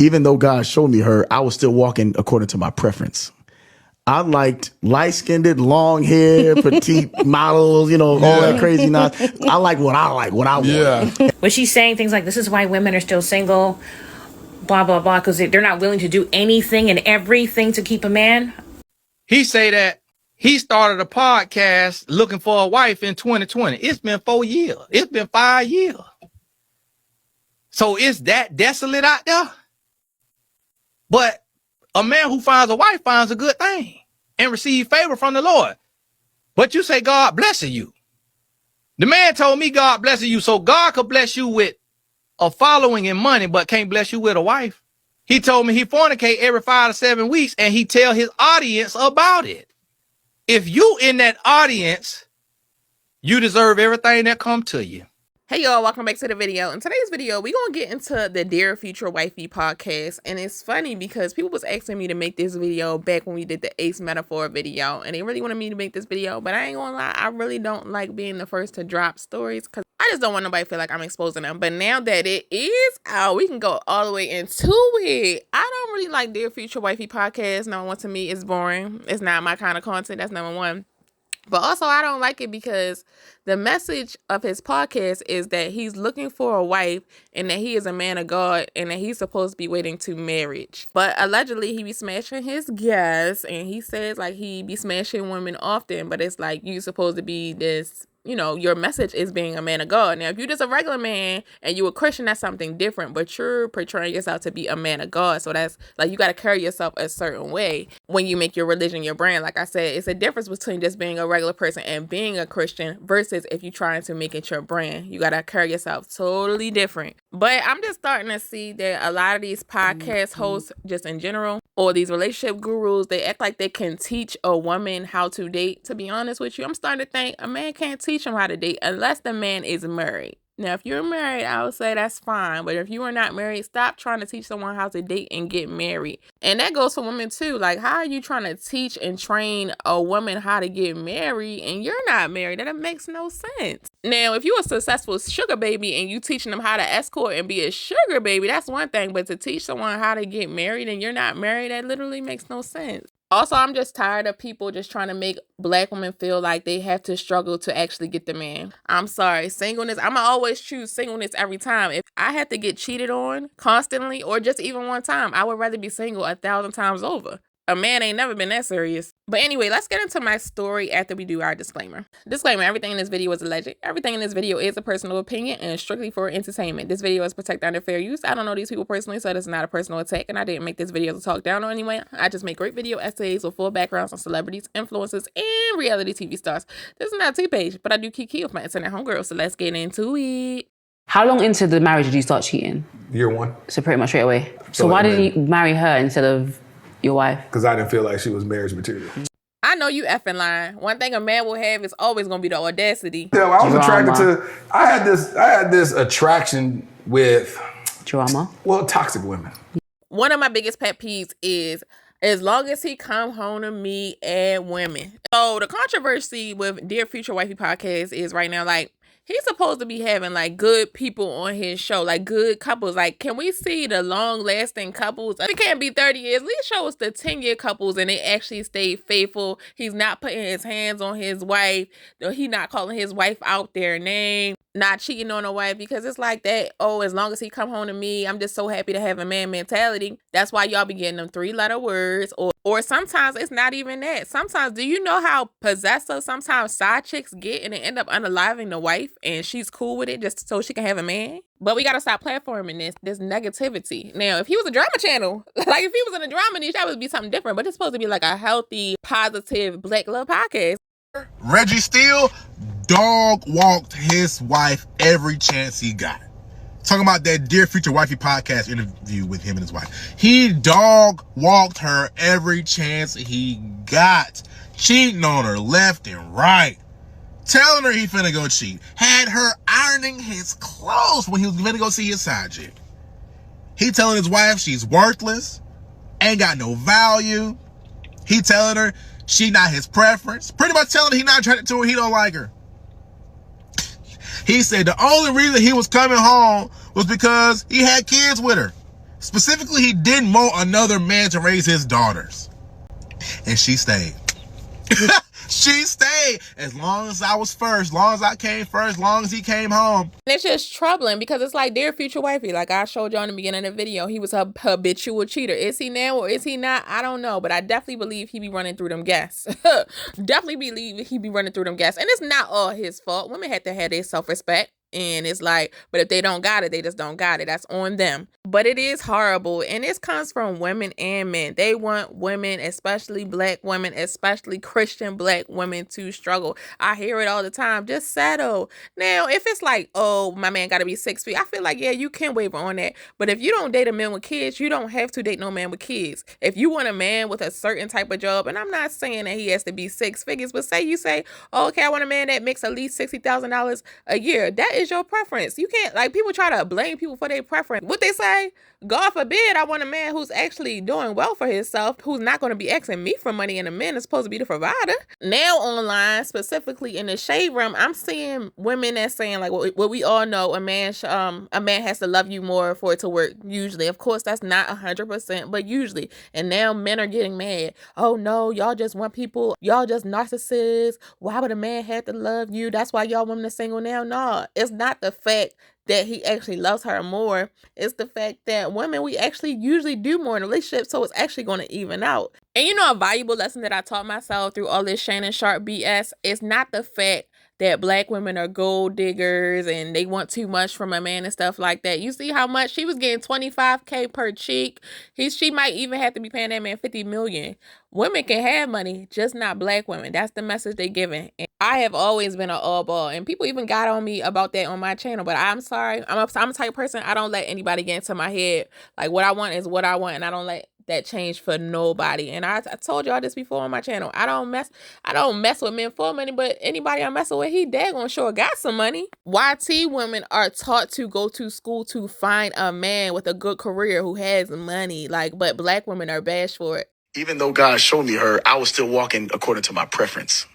even though God showed me her, I was still walking according to my preference. I liked light-skinned, long hair, petite models, all that crazy nonsense. I like what I want. Yeah. Was she saying things like, this is why women are still single, blah, blah, blah, because they're not willing to do anything and everything to keep a man? He say that he started a podcast looking for a wife in 2020. It's been 4 years. It's been 5 years. So it's that desolate out there? But a man who finds a wife finds a good thing and receives favor from the Lord. But you say God blessing you. The man told me God blessing you, so God could bless you with a following and money, but can't bless you with a wife. He told me he fornicate every 5 to 7 weeks, and he tell his audience about it. If you in that audience, you deserve everything that come to you. Hey y'all, welcome back to the video. In today's video, we're going to get into the Dear Fiture Wifey podcast. And it's funny because people was asking me to make this video back when we did the Ace Metaphor video. And they really wanted me to make this video. But I ain't going to lie, I really don't like being the first to drop stories because I just don't want nobody to feel like I'm exposing them. But now that it is out, we can go all the way into it. I don't really like Dear Fiture Wifey podcast. Number one, to me, it's boring. It's not my kind of content. That's number one. But also, I don't like it because the message of his podcast is that he's looking for a wife and that he is a man of God and that he's supposed to be waiting to marriage. But allegedly, he be smashing his guests and he says like he be smashing women often. But it's like you supposed to be this, your message is being a man of God. Now, if you're just a regular man and you a Christian, that's something different. But you're portraying yourself to be a man of God. So that's like you got to carry yourself a certain way when you make your religion your brand. Like I said, it's a difference between just being a regular person and being a Christian versus if you're trying to make it your brand. You got to carry yourself totally different. But I'm just starting to see that a lot of these podcast hosts, just in general, or these relationship gurus, they act like they can teach a woman how to date. To be honest with you, I'm starting to think a man can't teach him how to date unless the man is married. Now, if you're married, I would say that's fine. But if you are not married, stop trying to teach someone how to date and get married. And that goes for women too. Like, how are you trying to teach and train a woman how to get married and you're not married? That makes no sense. Now, if you're a successful sugar baby and you teaching them how to escort and be a sugar baby, that's one thing. But to teach someone how to get married and you're not married, that literally makes no sense. Also, I'm just tired of people just trying to make black women feel like they have to struggle to actually get the man. I'm sorry, singleness, I'm going to always choose singleness every time. If I have to get cheated on constantly or just even one time, I would rather be single 1,000 times over. A man ain't never been that serious. But anyway, let's get into my story after we do our disclaimer. Disclaimer, everything in this video is alleged. Everything in this video is a personal opinion and strictly for entertainment. This video is protected under fair use. I don't know these people personally, so this is not a personal attack, and I didn't make this video to talk down on anyone. I just make great video essays with full backgrounds on celebrities, influencers, and reality TV stars. This is not a T-page, but I do key with my internet homegirls, so let's get into it. How long into the marriage did you start cheating? Year 1. So pretty much straight away. So why did you marry her instead of your wife? Because I didn't feel like she was marriage material. I know you effing lying. One thing a man will have is always gonna be the audacity. Yeah, I was attracted to. I had this attraction with drama. Well, toxic women. One of my biggest pet peeves is as long as he come home to me and women. So the controversy with Dear Fiture Wifey Podcast is right now like he's supposed to be having like good people on his show, like good couples. Like, can we see the long-lasting couples? It can't be 30 years. At least show us the 10-year couples and they actually stay faithful. He's not putting his hands on his wife. He not calling his wife out their name. Not cheating on a wife, because it's like that, oh, as long as he come home to me, I'm just so happy to have a man mentality. That's why y'all be getting them 3-letter words. Or sometimes it's not even that. Sometimes, do you know how possessive sometimes side chicks get and they end up unaliving the wife and she's cool with it just so she can have a man? But we got to stop platforming this negativity. Now, if he was a drama channel, like if he was in a drama niche, that would be something different. But it's supposed to be like a healthy, positive Black love podcast. Reggie Steele dog walked his wife every chance he got. Talking about that Dear Fiture Wifey podcast interview with him and his wife. He dog walked her every chance he got. Cheating on her left and right. Telling her he finna go cheat. Had her ironing his clothes when he was finna go see his side chick. He telling his wife she's worthless. Ain't got no value. He telling her she not his preference. Pretty much telling her he not attracted to her, he don't like her. He said the only reason he was coming home was because he had kids with her. Specifically, he didn't want another man to raise his daughters. And she stayed. She stayed as long as I was first, as long as I came first, as long as he came home. And it's just troubling because it's like Dear Future Wifey, like I showed you in the beginning of the video, he was a habitual cheater. Is he now or is he not? I don't know, but I definitely believe he be running through them gas. Definitely believe he be running through them gas. And it's not all his fault. Women have to have their self-respect. And it's like, but if they don't got it, they just don't got it. That's on them. But it is horrible. And this comes from women and men. They want women, especially black women, especially Christian black women, to struggle. I hear it all the time. Just settle. Now, if it's like, oh, my man got to be 6 feet, I feel like, yeah, you can waver on that. But if you don't date a man with kids, you don't have to date no man with kids. If you want a man with a certain type of job, and I'm not saying that he has to be 6 figures, but say, oh, okay, I want a man that makes at least $60,000 a year. That is your preference. You can't, like, people try to blame people for their preference. What they say, God forbid I want a man who's actually doing well for himself, who's not going to be asking me for money, and a man is supposed to be the provider. Now online, specifically in the shade room, I'm seeing women that's saying like what we all know, a man has to love you more for it to work. Usually, of course, that's not 100%, but usually. And now men are getting mad. Oh no, y'all just want people, y'all just narcissists. Why would a man have to love you? That's why y'all women are single now. No, it's not the fact that he actually loves her more. It's the fact that women, we actually usually do more in a relationship, so it's actually going to even out. And you know, a valuable lesson that I taught myself through all this Shannon Sharp BS is not the fact that black women are gold diggers and they want too much from a man and stuff like that. You see how much she was getting $25K per cheek. She might even have to be paying that man $50 million. Women can have money, just not black women. That's the message they giving. And I have always been an all ball, and people even got on me about that on my channel. But I'm sorry, I'm a type of person, I don't let anybody get into my head. Like, what I want is what I want, and I don't let that change for nobody. And I told y'all this before on my channel. I don't mess with men for money, but anybody I'm messing with, he daggone sure got some money. YT women are taught to go to school to find a man with a good career who has money. Like, but black women are bashed for it. Even though God showed me her, I was still walking according to my preference.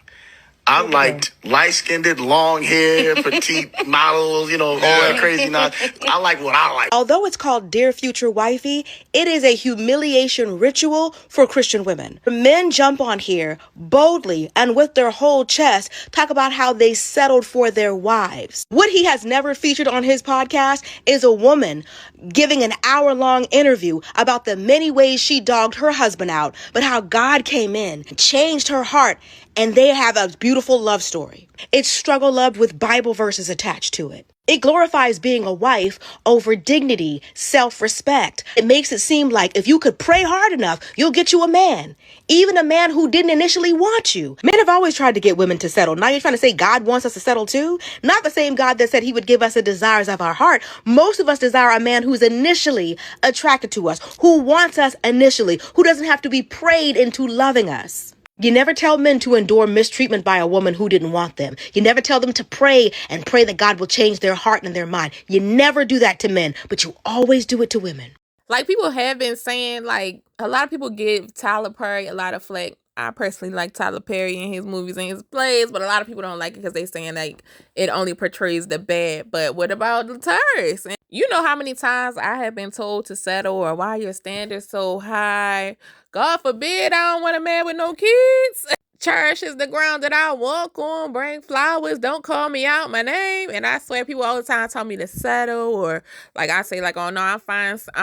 I liked light-skinned, long hair, petite models, all that crazy nonsense. I like what I like. Although it's called Dear Future Wifey, it is a humiliation ritual for Christian women. Men jump on here boldly and with their whole chest talk about how they settled for their wives. What he has never featured on his podcast is a woman giving an hour-long interview about the many ways she dogged her husband out, but how God came in, changed her heart, and they have a beautiful love story. It's struggle love with Bible verses attached to it. It glorifies being a wife over dignity, self-respect. It makes it seem like if you could pray hard enough, you'll get you a man. Even a man who didn't initially want you. Men have always tried to get women to settle. Now you're trying to say God wants us to settle too? Not the same God that said he would give us the desires of our heart. Most of us desire a man who's initially attracted to us, who wants us initially, who doesn't have to be prayed into loving us. You never tell men to endure mistreatment by a woman who didn't want them. You never tell them to pray and pray that God will change their heart and their mind. You never do that to men, but you always do it to women. Like, people have been saying, like, a lot of people give Tyler Perry a lot of flack. I personally like Tyler Perry and his movies and his plays, but a lot of people don't like it because they saying, like, it only portrays the bad. But what about the terrorists? And you know how many times I have been told to settle, or why your standards so high? God forbid I don't want a man with no kids. Church is the ground that I walk on. Bring flowers. Don't call me out my name. And I swear people all the time tell me to settle, or like I say, like, oh no, I'm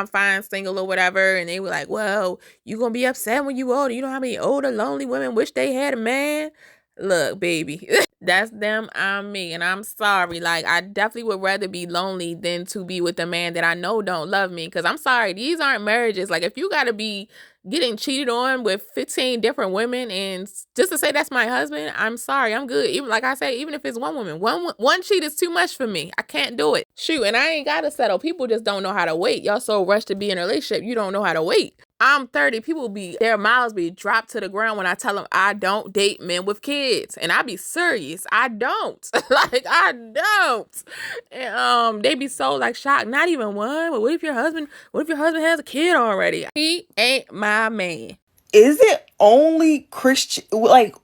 fine single or whatever. And they were like, well, you gonna be upset when you older. You know how many older lonely women wish they had a man? Look, baby, that's them, I'm me, and I'm sorry. Like, I definitely would rather be lonely than to be with a man that I know don't love me. Because I'm sorry, these aren't marriages. Like, if you gotta be getting cheated on with 15 different women and just to say that's my husband, I'm sorry, I'm good. Even like I say, even if it's one woman, one cheat is too much for me. I can't do it. Shoot, and I ain't gotta settle. People just don't know how to wait. Y'all so rushed to be in a relationship, you don't know how to wait. I'm 30. People their mouths be dropped to the ground when I tell them I don't date men with kids. And I be serious. I don't. Like, I don't. And they be so like shocked. Not even one. But what if your husband has a kid already? He ain't my man. Is it only Christian? Like,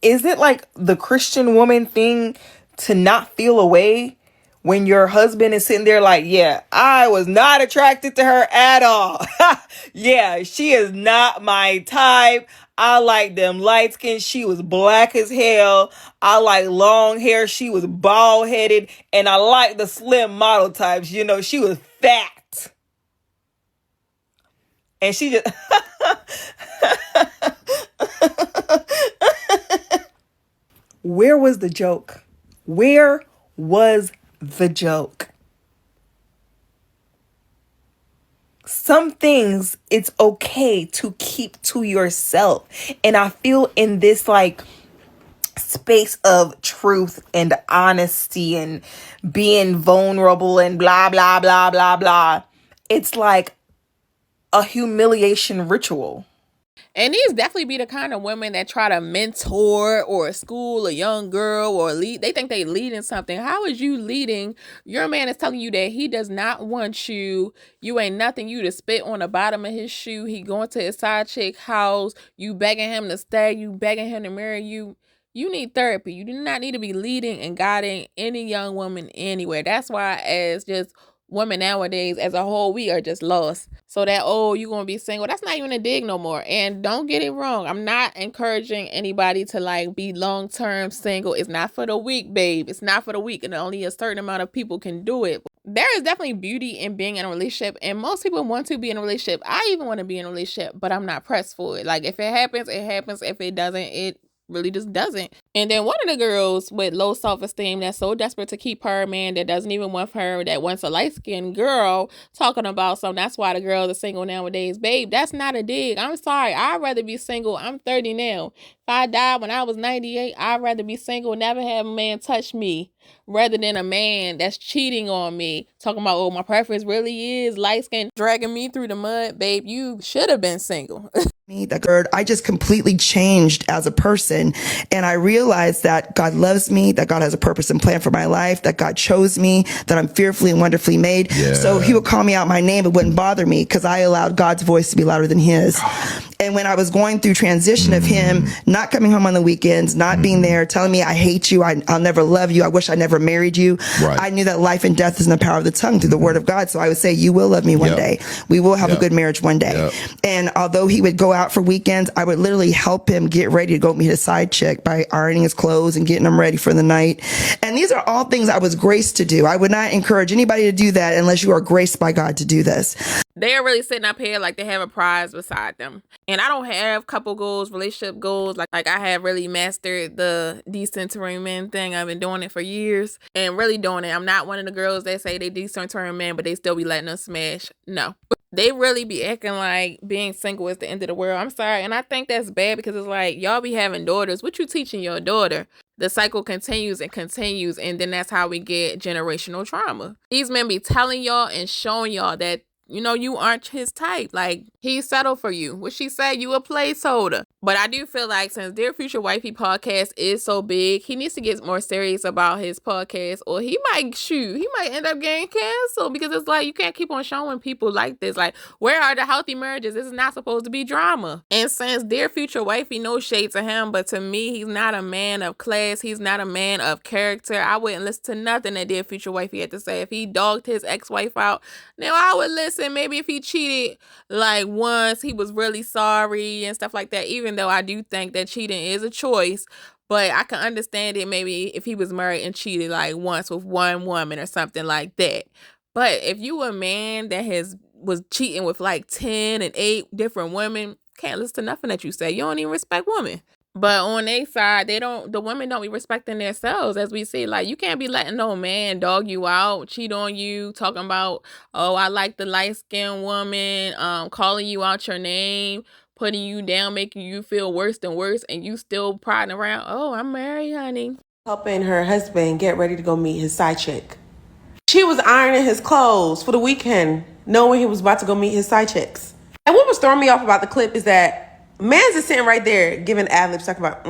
is it like the Christian woman thing to not feel a way when your husband is sitting there like, yeah, I was not attracted to her at all. Yeah, she is not my type. I like them light skin. She was black as hell. I like long hair. She was bald headed. And I like the slim model types. You know, she was fat. And she just... Where was the joke? Where was the joke? Some things it's okay to keep to yourself. And I feel in this like space of truth and honesty and being vulnerable and blah, blah, blah, blah, blah. It's like a humiliation ritual. And these definitely be the kind of women that try to mentor or school a young girl or lead. They think they leading something. How is you leading? Your man is telling you that he does not want you. You ain't nothing. You to spit on the bottom of his shoe. He going to his side chick house. You begging him to stay. You begging him to marry you. You need therapy. You do not need to be leading and guiding any young woman anywhere. That's why as just women nowadays as a whole, we are just lost. So that, oh, you gonna be single, that's not even a dig no more. And don't get it wrong, I'm not encouraging anybody to like be long-term single. It's not for the weak, babe. It's not for the weak, and only a certain amount of people can do it. There is definitely beauty in being in a relationship, and most people want to be in a relationship. I even want to be in a relationship, but I'm not pressed for it. Like, if it happens, it happens. If it doesn't, it really just doesn't. And then one of the girls with low self-esteem that's so desperate to keep her man that doesn't even want her, that wants a light-skinned girl, talking about something. That's why the girls are single nowadays. Babe, that's not a dig. I'm sorry. I'd rather be single. I'm 30 now. If I died when I was 98, I'd rather be single, never have a man touch me, rather than a man that's cheating on me, talking about, oh, my preference really is light-skinned, dragging me through the mud. Babe, you should have been single. I just completely changed as a person, and I realized that God loves me, that God has a purpose and plan for my life, that God chose me, that I'm fearfully and wonderfully made. Yeah. So he would call me out my name, it wouldn't bother me because I allowed God's voice to be louder than his. And when I was going through transition of him not coming home on the weekends, not being there, telling me I hate you, I'll never love you, I wish I never married you, I knew that life and death is in the power of the tongue through the word of God. So I would say, you will love me one day. We will have a good marriage one day. And although he would go out for weekends, I would literally help him get ready to go meet his side chick by ironing his clothes and getting him ready for the night. And these are all things I was graced to do. I would not encourage anybody to do that unless you are graced by God to do this. They're really sitting up here like they have a prize beside them. And I don't have couple goals, relationship goals. Like I have really mastered the decentering men thing. I've been doing it for years and really doing it. I'm not one of the girls that say they decentering men, but they still be letting us smash. No. They really be acting like being single is the end of the world. I'm sorry. And I think that's bad because it's like, y'all be having daughters. What you teaching your daughter? The cycle continues and continues. And then that's how we get generational trauma. These men be telling y'all and showing y'all that, you know, you aren't his type. Like, he settled for you. What she said, you a placeholder. But I do feel like since Dear Future Wifey Podcast is so big, he needs to get more serious about his podcast, or he might end up getting canceled, because it's like, you can't keep on showing people like this. Like, where are the healthy marriages? This is not supposed to be drama. And since Dear Future Wifey, no shade to him, but to me, he's not a man of class. He's not a man of character. I wouldn't listen to nothing that Dear Future Wifey had to say. If he dogged his ex-wife out, now I would listen. Maybe if he cheated like once, he was really sorry and stuff like that, even though I do think that cheating is a choice. But I can understand it maybe if he was married and cheated like once with one woman or something like that. But if you a man that was cheating with like 10 and 8 different women, can't listen to nothing that you say. You don't even respect women. But on their side, the women don't be respecting themselves, as we see. Like, you can't be letting no man dog you out, cheat on you, talking about, oh, I like the light-skinned woman, calling you out your name, putting you down, making you feel worse than worse, and you still prodding around, oh, I'm married, honey. Helping her husband get ready to go meet his side chick. She was ironing his clothes for the weekend, knowing he was about to go meet his side chicks. And what was throwing me off about the clip is that Mans is sitting right there giving ad-libs, talking about,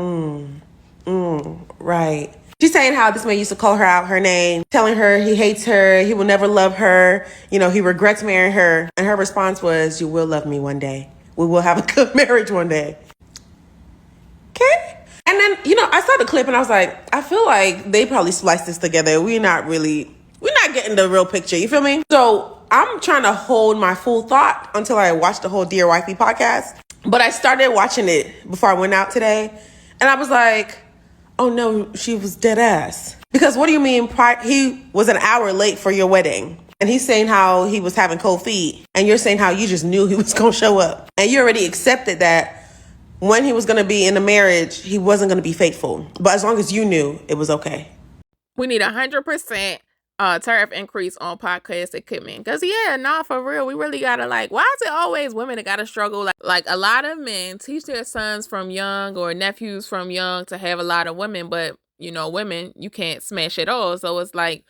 right. She's saying how this man used to call her out her name, telling her he hates her, he will never love her, you know, he regrets marrying her. And her response was, you will love me one day. We will have a good marriage one day. Okay? And then, you know, I saw the clip and I was like, I feel like they probably spliced this together. We're not getting the real picture. You feel me? So I'm trying to hold my full thought until I watch the whole Dear Wifey podcast. But I started watching it before I went out today. And I was like, oh no, she was dead ass. Because what do you mean he was an hour late for your wedding? And he's saying how he was having cold feet. And you're saying how you just knew he was going to show up. And you already accepted that when he was going to be in a marriage, he wasn't going to be faithful. But as long as you knew, it was okay. We need 100% tariff increase on podcast equipment. Because, for real, we really got to why is it always women that got to struggle? Like a lot of men teach their sons from young or nephews from young to have a lot of women. But, women, you can't smash it all. So it's like,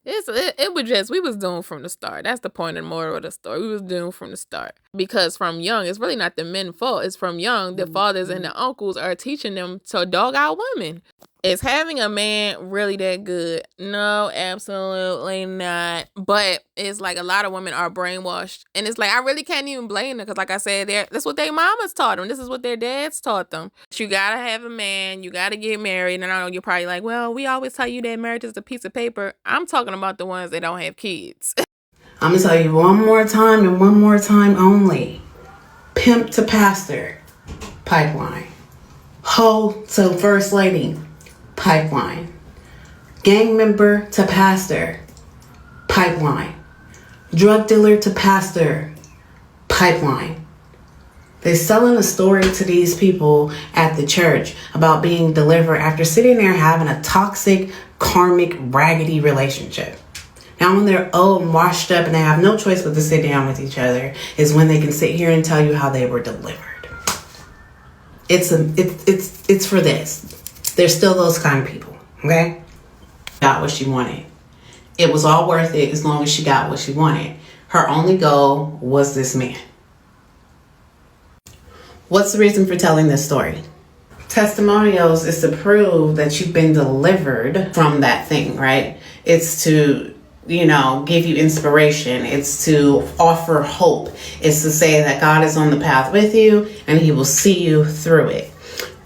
it was just, we was doomed from the start. That's the point and moral of the story. We was doomed from the start. Because from young, it's really not the men's fault. It's from young, the fathers and the uncles are teaching them to dog out women. Is having a man really that good? No, absolutely not. But it's like a lot of women are brainwashed. And it's like, I really can't even blame them. Because like I said, that's what their mamas taught them. This is what their dads taught them. You got to have a man. You got to get married. And I know you're probably like, well, we always tell you that marriage is a piece of paper. I'm talking about the ones that don't have kids. I'm going to tell you one more time and one more time only. Pimp to pastor, pipeline. Hoe to first lady, pipeline. Gang member to pastor, pipeline. Drug dealer to pastor, pipeline. They're selling a story to these people at the church about being delivered after sitting there having a toxic, karmic, raggedy relationship. Now when they're old and washed up and they have no choice but to sit down with each other is when they can sit here and tell you how they were delivered. It's for this. There's still those kind of people, okay? Got what she wanted. It was all worth it as long as she got what she wanted. Her only goal was this man. What's the reason for telling this story? Testimonials is to prove that you've been delivered from that thing, right? It's to, give you inspiration. It's to offer hope. It's to say that God is on the path with you and he will see you through it.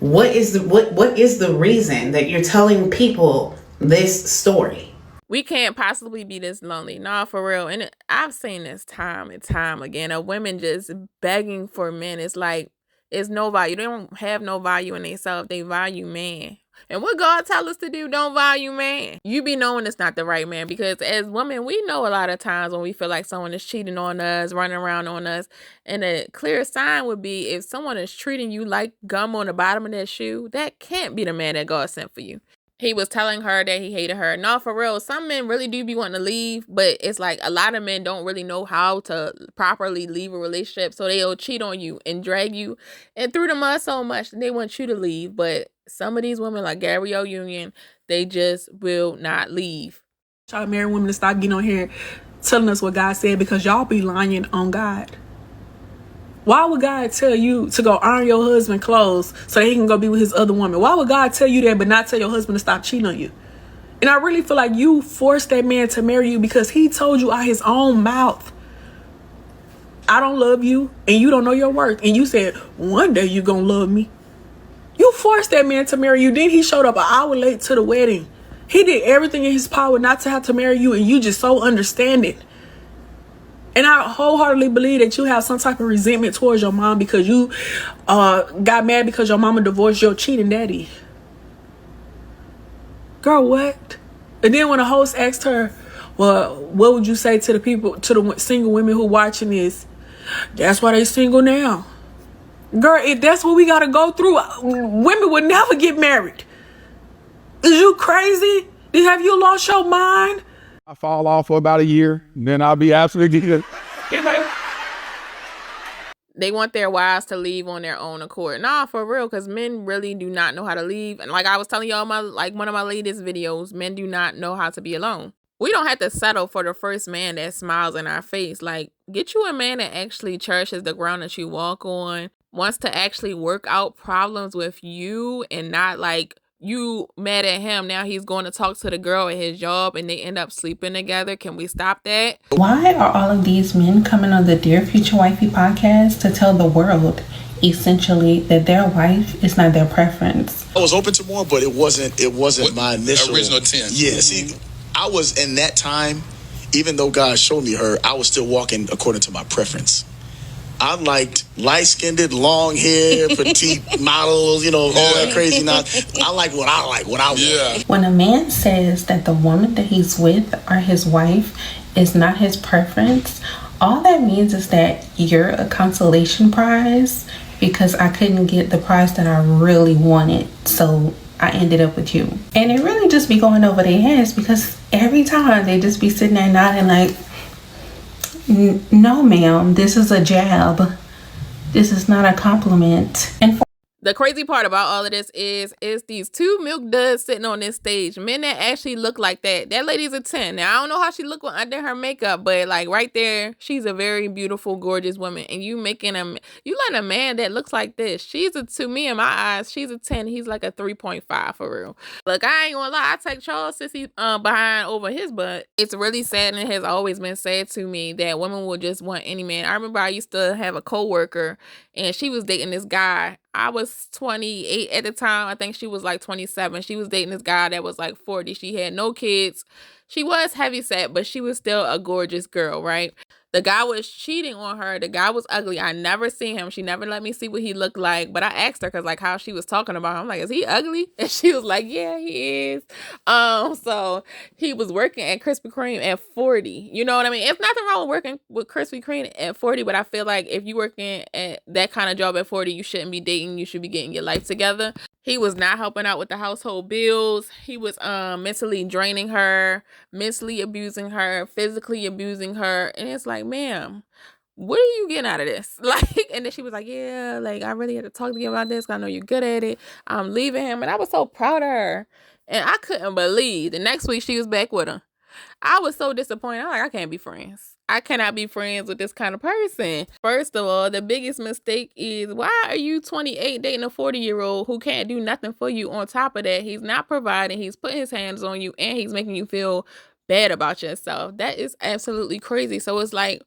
What is the reason that you're telling people this story? We can't possibly be this lonely. Nah, for real. And I've seen this time and time again of women just begging for men. It's like, it's no value. They don't have no value in themselves. They value man. And what God tell us to do, don't value man. You be knowing it's not the right man, because as women, we know a lot of times when we feel like someone is cheating on us, running around on us. And a clear sign would be if someone is treating you like gum on the bottom of their shoe, that can't be the man that God sent for you. He was telling her that he hated her. No, for real, some men really do be wanting to leave, but it's like a lot of men don't really know how to properly leave a relationship, so they'll cheat on you and drag you and through the mud so much that they want you to leave. But some of these women, like Gabrielle Union, they just will not leave. Y'all married women to stop getting on here telling us what God said, because y'all be lying on God. Why would God tell you to go iron your husband's clothes so he can go be with his other woman? Why would God tell you that but not tell your husband to stop cheating on you? And I really feel like you forced that man to marry you because he told you out his own mouth, I don't love you and you don't know your worth. And you said, one day you gonna love me. You forced that man to marry you. Then he showed up an hour late to the wedding. He did everything in his power not to have to marry you, and you just so understanding. And I wholeheartedly believe that you have some type of resentment towards your mom because you got mad because your mama divorced your cheating daddy. Girl, what? And then when the host asked her, well, what would you say to the people, to the single women who watching this? That's why they single now. Girl, if that's what we got to go through, women would never get married. Is you crazy? Have you lost your mind? I fall off for about a year, and then I'll be absolutely good. They want their wives to leave on their own accord. Nah, for real, because men really do not know how to leave. And like I was telling y'all, one of my latest videos, men do not know how to be alone. We don't have to settle for the first man that smiles in our face. Like, get you a man that actually cherishes the ground that you walk on, wants to actually work out problems with you, and not like you mad at him. Now he's going to talk to the girl at his job and they end up sleeping together. Can we stop that? Why are all of these men coming on the Dear Fiture Wifey podcast to tell the world essentially that their wife is not their preference? I was open to more, but it wasn't my initial original intent. Yeah, see, I was in that time even though God showed me her, I was still walking according to my preference. I liked light-skinned, long hair, petite models, all that crazy nonsense. I like what I want. When a man says that the woman that he's with or his wife is not his preference, all that means is that you're a consolation prize because I couldn't get the prize that I really wanted. So I ended up with you. And it really just be going over their heads because every time they just be sitting there nodding like, no ma'am, this is a jab. This is not a compliment. And the crazy part about all of this is these two milk duds sitting on this stage. Men that actually look like that. That lady's a 10. Now, I don't know how she look under her makeup, but like right there, she's a very beautiful, gorgeous woman. And you letting a man that looks like this. To me, in my eyes, she's a 10. He's like a 3.5 for real. Look, I ain't gonna lie. I take Charles since he's behind over his butt. It's really sad and it has always been said to me that women will just want any man. I remember I used to have a coworker and she was dating this guy. I was 28 at the time. I think she was like 27. She was dating this guy that was like 40. She had no kids. She was heavyset, but she was still a gorgeous girl, right? The guy was cheating on her. The guy was ugly. I never seen him. She never let me see what he looked like. But I asked her because like how she was talking about him. I'm like, is he ugly? And she was like, yeah, he is. So he was working at Krispy Kreme at 40. You know what I mean? It's nothing wrong with working with Krispy Kreme at 40, but I feel like if you're working at that kind of job at 40, you shouldn't be dating. You should be getting your life together. He was not helping out with the household bills. He was mentally draining her, mentally abusing her, physically abusing her. And it's like, ma'am, what are you getting out of this? Like, and then she was like, yeah, like I really had to talk to you about this. I know you're good at it. I'm leaving him. And I was so proud of her. And I couldn't believe the next week she was back with him. I was so disappointed. I'm like, I can't be friends. I cannot be friends with this kind of person. First of all, the biggest mistake is why are you 28 dating a 40-year-old who can't do nothing for you? On top of that, he's not providing. He's putting his hands on you and he's making you feel bad about yourself. That is absolutely crazy. So it's like,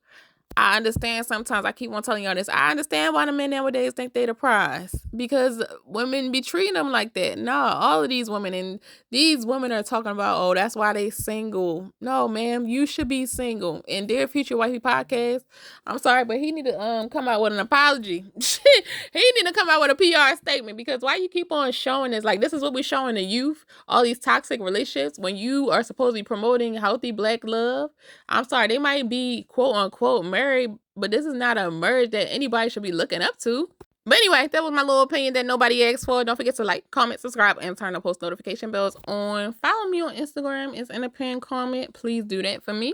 I understand sometimes, I keep on telling y'all this, I understand why the men nowadays think they the prize because women be treating them like that. No, all of these women, and these women are talking about, oh, that's why they single. No, ma'am, you should be single. And Dear Future Wifey Podcast, I'm sorry, but he need to come out with an apology. He need to come out with a PR statement because why you keep on showing this? Like, this is what we're showing the youth, all these toxic relationships when you are supposed to be promoting healthy black love. I'm sorry, they might be quote unquote married, but this is not a marriage that anybody should be looking up to. But anyway, that was my little opinion that nobody asked for. Don't forget to like, comment, subscribe, and turn the post notification bells on. Follow me on Instagram. It's in a pinned comment. Please do that for me.